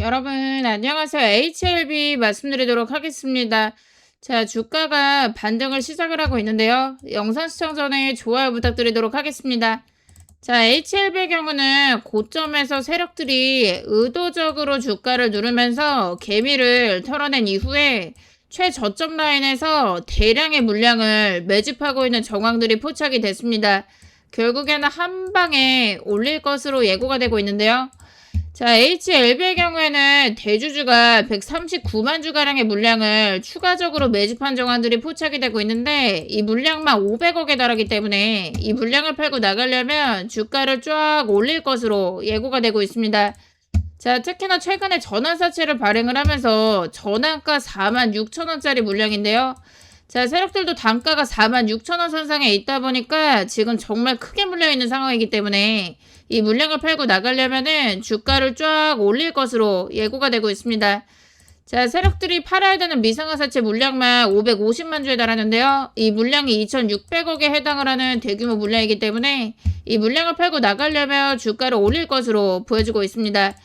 여러분, 안녕하세요. HLB 말씀드리도록 하겠습니다. 자, 주가가 반등을 시작을 하고 있는데요. 영상 시청 전에 좋아요 부탁드리도록 하겠습니다. 자, HLB의 경우는 고점에서 세력들이 의도적으로 주가를 누르면서 개미를 털어낸 이후에 최저점 라인에서 대량의 물량을 매집하고 있는 정황들이 포착이 됐습니다. 결국에는 한 방에 올릴 것으로 예고가 되고 있는데요. 자, HLB의 경우에는 대주주가 139만 주가량의 물량을 추가적으로 매집한 정황들이 포착이 되고 있는데 이 물량만 500억에 달하기 때문에 이 물량을 팔고 나가려면 주가를 쫙 올릴 것으로 예고가 되고 있습니다. 자, 특히나 최근에 전환사채를 발행을 하면서 전환가 46,000원짜리 물량인데요. 자, 세력들도 단가가 46,000원 선상에 있다 보니까 지금 정말 크게 물려있는 상황이기 때문에 이 물량을 팔고 나가려면은 주가를 쫙 올릴 것으로 예고가 되고 있습니다. 자, 세력들이 팔아야 되는 미상하사채 물량만 550만 주에 달하는데요. 이 물량이 2,600억에 해당을 하는 대규모 물량이기 때문에 이 물량을 팔고 나가려면 주가를 올릴 것으로 보여지고 있습니다.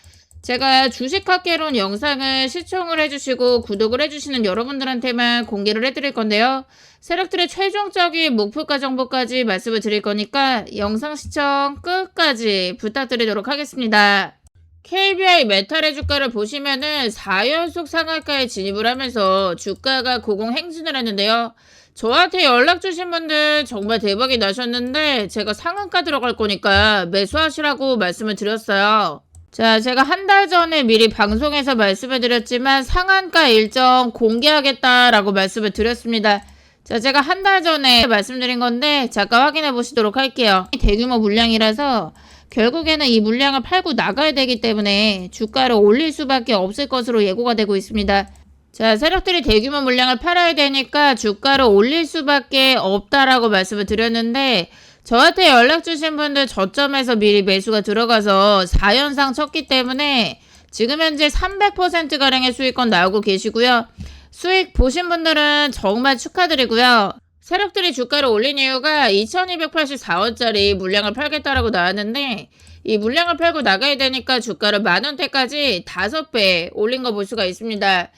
제가 주식학개론 영상을 시청을 해주시고 구독을 해주시는 여러분들한테만 공개를 해드릴 건데요. 세력들의 최종적인 목표가 정보까지 말씀을 드릴 거니까 영상 시청 끝까지 부탁드리도록 하겠습니다. KBI 메탈의 주가를 보시면은 4연속 상한가에 진입을 하면서 주가가 고공행진을 했는데요. 저한테 연락 주신 분들 정말 대박이 나셨는데 제가 상한가 들어갈 거니까 매수하시라고 말씀을 드렸어요. 자, 제가 한 달 전에 미리 방송에서 말씀을 드렸지만 상한가 일정 공개하겠다라고 말씀을 드렸습니다. 자, 제가 한 달 전에 말씀드린 건데 잠깐 확인해 보시도록 할게요. 대규모 물량이라서 결국에는 이 물량을 팔고 나가야 되기 때문에 주가를 올릴 수밖에 없을 것으로 예고가 되고 있습니다. 자, 세력들이 대규모 물량을 팔아야 되니까 주가를 올릴 수밖에 없다라고 말씀을 드렸는데 저한테 연락 주신 분들 저점에서 미리 매수가 들어가서 4연상 쳤기 때문에 지금 현재 300%가량의 수익권 나오고 계시고요. 수익 보신 분들은 정말 축하드리고요. 세력들이 주가를 올린 이유가 2284원짜리 물량을 팔겠다라고 나왔는데 이 물량을 팔고 나가야 되니까 주가를 만원대까지 5배 올린 거 볼 수가 있습니다.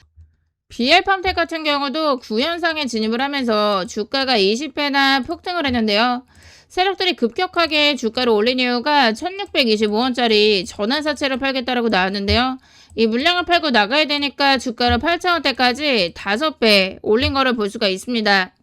BL팜텍 같은 경우도 9연상에 진입을 하면서 주가가 20배나 폭등을 했는데요. 세력들이 급격하게 주가를 올린 이유가 1625원짜리 전환사채를 팔겠다라고 나왔는데요. 이 물량을 팔고 나가야 되니까 주가를 8,000원대까지 5배 올린 거를 볼 수가 있습니다.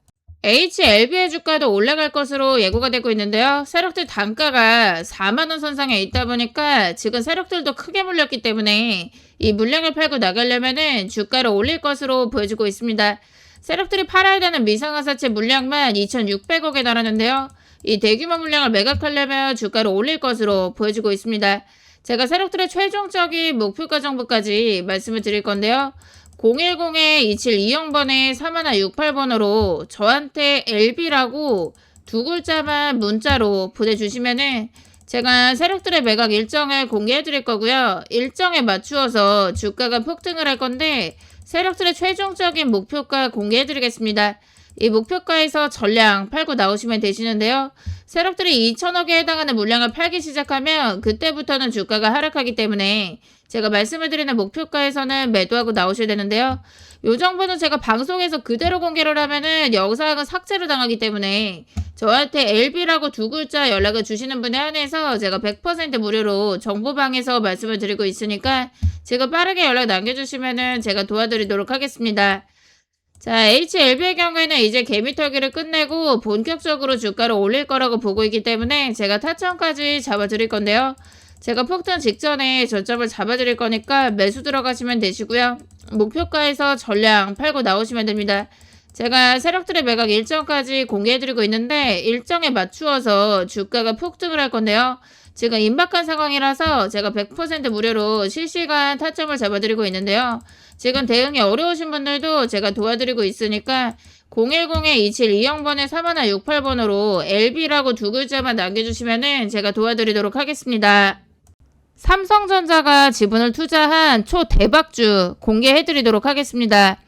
HLB의 주가도 올라갈 것으로 예고가 되고 있는데요. 세력들 단가가 4만원 선상에 있다 보니까 지금 세력들도 크게 물렸기 때문에 이 물량을 팔고 나가려면은 주가를 올릴 것으로 보여지고 있습니다. 세력들이 팔아야 되는 미상하사채 물량만 2,600억에 달하는데요. 이 대규모 물량을 매각하려면 주가를 올릴 것으로 보여지고 있습니다. 제가 세력들의 최종적인 목표가 정보까지 말씀을 드릴 건데요. 010-2720번에 3168번으로 저한테 LB라고 두 글자만 문자로 보내주시면은 제가 세력들의 매각 일정을 공개해 드릴 거고요. 일정에 맞추어서 주가가 폭등을 할 건데 세력들의 최종적인 목표가 공개해 드리겠습니다. 이 목표가에서 전량 팔고 나오시면 되시는데요. 세력들이 2,000억에 해당하는 물량을 팔기 시작하면 그때부터는 주가가 하락하기 때문에 제가 말씀을 드리는 목표가에서는 매도하고 나오셔야 되는데요. 요 정보는 제가 방송에서 그대로 공개를 하면은 영상은 삭제를 당하기 때문에 저한테 LB라고 두 글자 연락을 주시는 분에 한해서 제가 100% 무료로 정보방에서 말씀을 드리고 있으니까 제가 빠르게 연락 남겨주시면은 제가 도와드리도록 하겠습니다. 자, HLB의 경우에는 이제 개미털기를 끝내고 본격적으로 주가를 올릴 거라고 보고 있기 때문에 제가 타점까지 잡아드릴 건데요. 제가 폭등 직전에 저점을 잡아드릴 거니까 매수 들어가시면 되시고요. 목표가에서 전량 팔고 나오시면 됩니다. 제가 세력들의 매각 일정까지 공개해드리고 있는데 일정에 맞추어서 주가가 폭등을 할 건데요. 지금 임박한 상황이라서 제가 100% 무료로 실시간 타점을 잡아드리고 있는데요. 지금 대응이 어려우신 분들도 제가 도와드리고 있으니까 010-2720번에 3168번으로 LB라고 두 글자만 남겨주시면은 제가 도와드리도록 하겠습니다. 삼성전자가 지분을 투자한 초대박주 공개해드리도록 하겠습니다.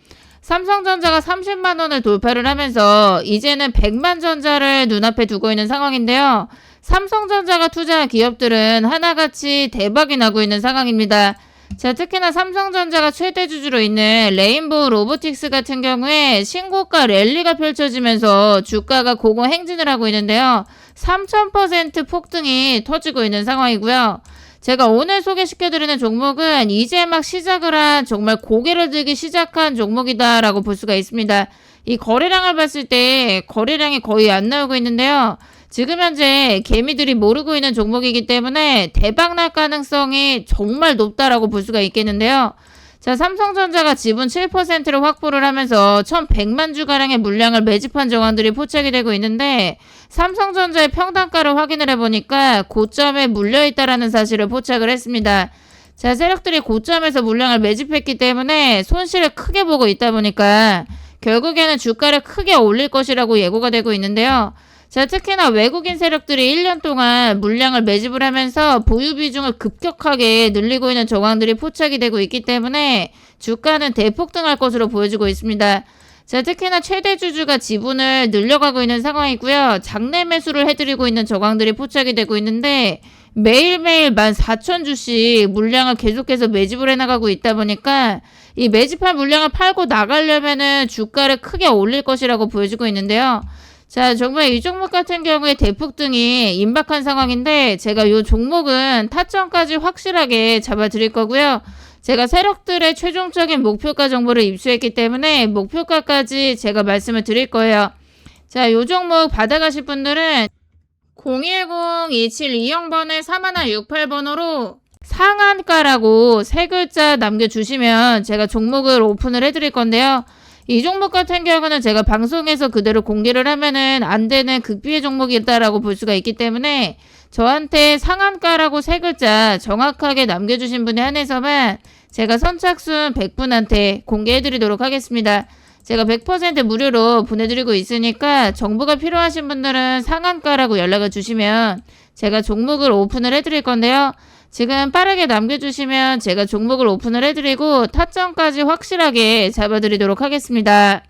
삼성전자가 30만원을 돌파를 하면서 이제는 100만전자를 눈앞에 두고 있는 상황인데요. 삼성전자가 투자한 기업들은 하나같이 대박이 나고 있는 상황입니다. 자, 특히나 삼성전자가 최대 주주로 있는 레인보우 로보틱스 같은 경우에 신고가 랠리가 펼쳐지면서 주가가 고공행진을 하고 있는데요. 3000% 폭등이 터지고 있는 상황이고요. 제가 오늘 소개시켜드리는 종목은 이제 막 시작을 한 정말 고개를 들기 시작한 종목이다라고 볼 수가 있습니다. 이 거래량을 봤을 때 거래량이 거의 안 나오고 있는데요. 지금 현재 개미들이 모르고 있는 종목이기 때문에 대박날 가능성이 정말 높다라고 볼 수가 있겠는데요. 자, 삼성전자가 지분 7%를 확보를 하면서 1100만 주가량의 물량을 매집한 정황들이 포착이 되고 있는데 삼성전자의 평단가를 확인을 해보니까 고점에 물려있다라는 사실을 포착을 했습니다. 자, 세력들이 고점에서 물량을 매집했기 때문에 손실을 크게 보고 있다 보니까 결국에는 주가를 크게 올릴 것이라고 예고가 되고 있는데요. 자, 특히나 외국인 세력들이 1년 동안 물량을 매집을 하면서 보유 비중을 급격하게 늘리고 있는 정황들이 포착이 되고 있기 때문에 주가는 대폭등할 것으로 보여지고 있습니다. 자, 특히나 최대 주주가 지분을 늘려가고 있는 상황이고요. 장내 매수를 해드리고 있는 정황들이 포착이 되고 있는데 매일매일 14,000주씩 물량을 계속해서 매집을 해나가고 있다 보니까 이 매집한 물량을 팔고 나가려면은 주가를 크게 올릴 것이라고 보여지고 있는데요. 자, 정말 이 종목 같은 경우에 대폭등이 임박한 상황인데 제가 이 종목은 타점까지 확실하게 잡아드릴 거고요. 제가 세력들의 최종적인 목표가 정보를 입수했기 때문에 목표가까지 제가 말씀을 드릴 거예요. 자, 이 종목 받아가실 분들은 010-2720번에 3168번으로 상한가라고 세 글자 남겨주시면 제가 종목을 오픈을 해드릴 건데요. 이 종목 같은 경우는 제가 방송에서 그대로 공개를 하면은 안 되는 극비의 종목이다라고 볼 수가 있기 때문에 저한테 상한가라고 세 글자 정확하게 남겨주신 분에 한해서만 제가 선착순 100분한테 공개해드리도록 하겠습니다. 제가 100% 무료로 보내드리고 있으니까 정보가 필요하신 분들은 상한가라고 연락을 주시면 제가 종목을 오픈을 해드릴 건데요. 지금 빠르게 남겨주시면 제가 종목을 오픈을 해드리고 타점까지 확실하게 잡아드리도록 하겠습니다.